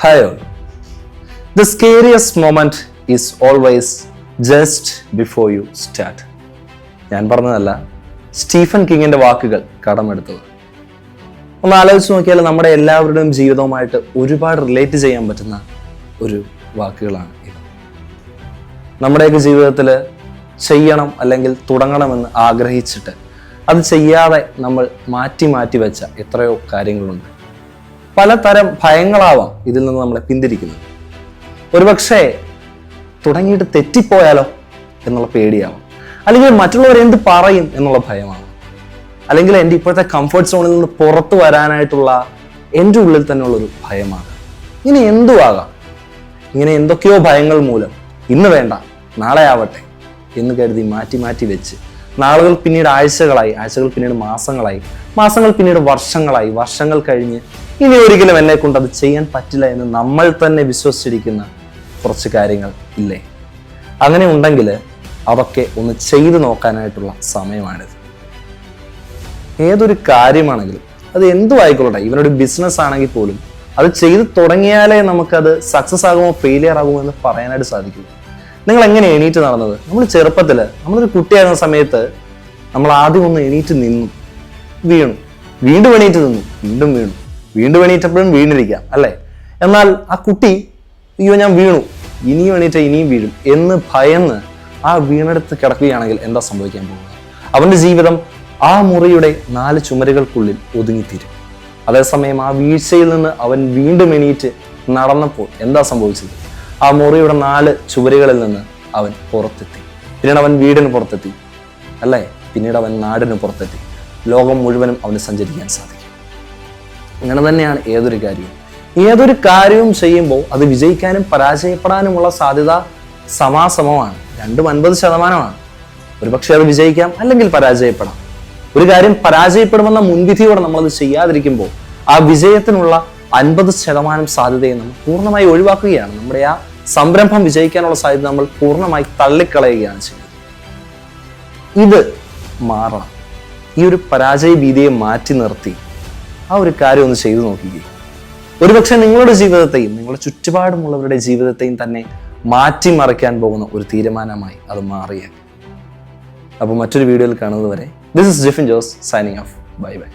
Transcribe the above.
Hi all. The scariest moment is always just before you start. ഞാൻ പറഞ്ഞതല്ല, Stephen കിങ്ങിന്റെ വാക്കുകൾ കടമെടുത്തത്. ഒന്ന് ആലോചിച്ച് നോക്കിയാൽ നമ്മുടെ എല്ലാവരുടെയും ജീവിതവുമായിട്ട് ഒരുപാട് റിലേറ്റ് ചെയ്യാൻ പറ്റുന്ന ഒരു വാക്കുകളാണ് ഇത്. നമ്മുടെയൊക്കെ ജീവിതത്തിൽ ചെയ്യണം അല്ലെങ്കിൽ തുടങ്ങണമെന്ന് ആഗ്രഹിച്ചിട്ട് അത് ചെയ്യാതെ നമ്മൾ മാറ്റി വെച്ച എത്രയോ കാര്യങ്ങളുണ്ട്. പലതരം ഭയങ്ങളാവാം ഇതിൽ നിന്ന് നമ്മളെ പിന്തിരിക്കുന്നത്. ഒരുപക്ഷെ തുടങ്ങിയിട്ട് തെറ്റിപ്പോയാലോ എന്നുള്ള പേടിയാവാം, അല്ലെങ്കിൽ മറ്റുള്ളവർ എന്ത് പറയും എന്നുള്ള ഭയമാണ്, അല്ലെങ്കിൽ എൻ്റെ ഇപ്പോഴത്തെ കംഫർട്ട് സോണിൽ നിന്ന് പുറത്തു വരാനായിട്ടുള്ള എൻ്റെ ഉള്ളിൽ തന്നെയുള്ളൊരു ഭയമാണ്. ഇങ്ങനെ എന്തുവാകാം. ഇങ്ങനെ എന്തൊക്കെയോ ഭയങ്ങൾ മൂലം ഇന്ന് വേണ്ട നാളെ ആവട്ടെ എന്ന് കരുതി മാറ്റി വെച്ച് നാളുകൾ പിന്നീട് ആഴ്ചകളായി, ആഴ്ചകൾ പിന്നീട് മാസങ്ങളായി, മാസങ്ങൾ പിന്നീട് വർഷങ്ങളായി, വർഷങ്ങൾ കഴിഞ്ഞ് ഇനി ഒരിക്കലും എന്നെ കൊണ്ട് അത് ചെയ്യാൻ പറ്റില്ല എന്ന് നമ്മൾ തന്നെ വിശ്വസിച്ചിരിക്കുന്ന കുറച്ച് കാര്യങ്ങൾ ഇല്ലേ? അങ്ങനെ ഉണ്ടെങ്കിൽ അതൊക്കെ ഒന്ന് ചെയ്തു നോക്കാനായിട്ടുള്ള സമയമാണിത്. ഏതൊരു കാര്യമാണെങ്കിലും അത് എന്തും ആയിക്കൊള്ളട്ടെ, ഇവനൊരു ബിസിനസ് ആണെങ്കിൽ പോലും അത് ചെയ്ത് തുടങ്ങിയാലേ നമുക്കത് സക്സസ് ആകുമോ ഫെയിലിയർ ആകുമോ എന്ന് പറയാനായിട്ട് സാധിക്കുള്ളൂ. നിങ്ങൾ എങ്ങനെ എണീറ്റ് നടന്നത്? നമ്മൾ ചെറുപ്പത്തിൽ, നമ്മളൊരു കുട്ടിയായിരുന്ന സമയത്ത് നമ്മൾ ആദ്യം ഒന്ന് എണീറ്റ് നിന്നു, വീണു, വീണ്ടും എണീറ്റ് നിന്നു, വീണ്ടും വീണു, വീണ്ടും എണീറ്റപ്പോഴും വീണിരിക്കാം അല്ലേ? എന്നാൽ ആ കുട്ടി അയ്യോ ഞാൻ വീണു, ഇനിയും എണീറ്റ ഇനിയും വീഴും എന്ന് ഭയന്ന് ആ വീണെടുത്ത് കിടക്കുകയാണെങ്കിൽ എന്താ സംഭവിക്കാൻ പോകുന്നത്? അവന്റെ ജീവിതം ആ മുറിയുടെ 4 ചുമരുകൾക്കുള്ളിൽ ഒതുങ്ങിത്തീരും. അതേസമയം ആ വീഴ്ചയിൽ നിന്ന് അവൻ വീണ്ടും എണീറ്റ് നടന്നപ്പോൾ എന്താ സംഭവിച്ചത്? ആ മുറിയുടെ 4 ചുവരുകളിൽ നിന്ന് അവൻ പുറത്തെത്തി. പിന്നീട് അവൻ വീടിന് പുറത്തെത്തി അല്ലേ? പിന്നീട് അവൻ നാടിന് പുറത്തെത്തി. ലോകം മുഴുവനും അവന് സഞ്ചരിക്കാൻ സാധിക്കും. അങ്ങനെ തന്നെയാണ് ഏതൊരു കാര്യവും ചെയ്യുമ്പോൾ അത് വിജയിക്കാനും പരാജയപ്പെടാനുമുള്ള സാധ്യത സമാസമമാണ്. രണ്ടും 50%. ഒരുപക്ഷെ അത് വിജയിക്കാം അല്ലെങ്കിൽ പരാജയപ്പെടാം. ഒരു കാര്യം പരാജയപ്പെടുമെന്ന മുൻവിധിയോടെ നമ്മളത് ചെയ്യാതിരിക്കുമ്പോൾ ആ വിജയത്തിനുള്ള 50% സാധ്യതയെ നമ്മൾ പൂർണ്ണമായി ഒഴിവാക്കുകയാണ്. നമ്മുടെ ആ സംരംഭം വിജയിക്കാനുള്ള സാധ്യത നമ്മൾ പൂർണ്ണമായി തള്ളിക്കളയുകയാണ് ചെയ്യുന്നത്. ഇത് മാറണം. ഈ ഒരു പരാജയ ഭീതിയെ മാറ്റി നിർത്തി ആ ഒരു കാര്യം ഒന്ന് ചെയ്തു നോക്കുകയും ഒരുപക്ഷെ നിങ്ങളുടെ ജീവിതത്തെയും നിങ്ങളുടെ ചുറ്റുപാടുമുള്ളവരുടെ ജീവിതത്തെയും തന്നെ മാറ്റിമറിക്കാൻ പോകുന്ന ഒരു തീരുമാനമായി അത് മാറിയേക്കും. അപ്പോൾ മറ്റൊരു വീഡിയോയിൽ കാണുന്നത് വരെ, this is Jifin Jose signing off. Bye bye.